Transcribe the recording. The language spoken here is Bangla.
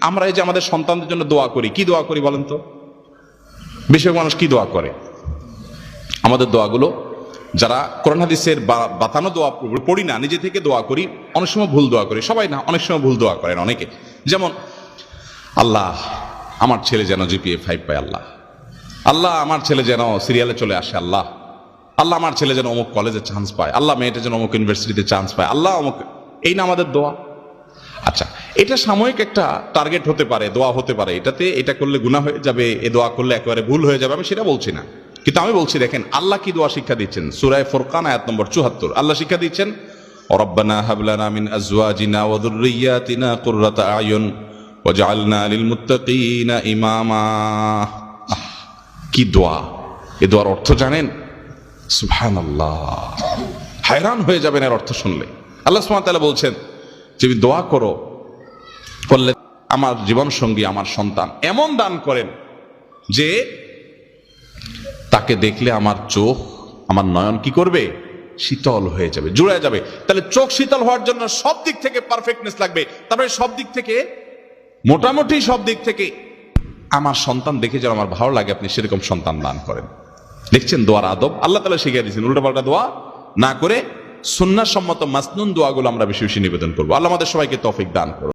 আমরা এই যে আমাদের সন্তানদের জন্য দোয়া করি, কি দোয়া করি বলেন তো? বেশিরভাগ মানুষ কি দোয়া করে? আমাদের দোয়াগুলো যারা কোরআন হাদিসের বাতানো দোয়া পড়ি না, নিজে থেকে দোয়া করি, অনেক সময় ভুল দোয়া করি। সবাই না, অনেক সময় ভুল দোয়া করেন অনেকে। যেমন আল্লাহ আমার ছেলে যেন জিপিএ 5 পায়, আল্লাহ আল্লাহ আমার ছেলে যেন সিরিয়ালে চলে আসে, আল্লাহ আল্লাহ আমার ছেলে যেন অমুক কলেজে চান্স পায়, আল্লাহ মেয়েটা যেন অমুক ইউনিভার্সিটিতে চান্স পায়, আল্লাহ অমুক। এই না আমাদের দোয়া। আচ্ছা, এটা সাময়িক একটা টার্গেট হতে পারে, দোয়া হতে পারে, এটাতে এটা করলে গুনাহ হয়ে যাবে, এ দোয়া করলে একেবারে ভুল হয়ে যাবে, আমি সেটা বলছি না। কিন্তু আমি বলছি, দেখেন আল্লাহ কি দোয়া শিক্ষা দিচ্ছেন। সূরা ফুরকান আয়াত নম্বর 74 আল্লাহ শিক্ষা দিচ্ছেন, রব্বানা হাব লানা মিন আজওয়াজিনা ওয়া যুররিয়াতিনা কুররাতা আয়ুন ওয়াজআলনা লিল মুত্তাকিনা ইমামা। কি দোয়া! এ দোয়ার অর্থ জানেন? সুবহানাল্লাহ, হায়রান হয়ে যাবেন এর অর্থ শুনলে। আল্লাহ সুবহানাহু ওয়া তাআলা বলছেন যে দোয়া করো, বললে আমার জীবন সঙ্গী, আমার সন্তান এমন দান করেন যে তাকে দেখলে আমার চোখ, আমার নয়ন কি করবে? শীতল হয়ে যাবে, জুড়ে যাবে। তাহলে চোখ শীতল হওয়ার জন্য সব দিক থেকে পারফেক্টনেস লাগবে। তারপরে সব দিক থেকে, মোটামুটি সব দিক থেকে আমার সন্তান দেখে যেন আমার ভালো লাগে, আপনি সেরকম সন্তান দান করেন। দেখছেন দোয়ার আদব আল্লাহ তাআলা শিখিয়ে দিয়েছেন। উল্টাপাল্টা দোয়া না করে সুন্নাহ সম্মত মাসনুন দোয়াগুলো আমরা বেশি বেশি নিবেদন করবো। আল্লাহ আমাদের সবাইকে তৌফিক দান করুন।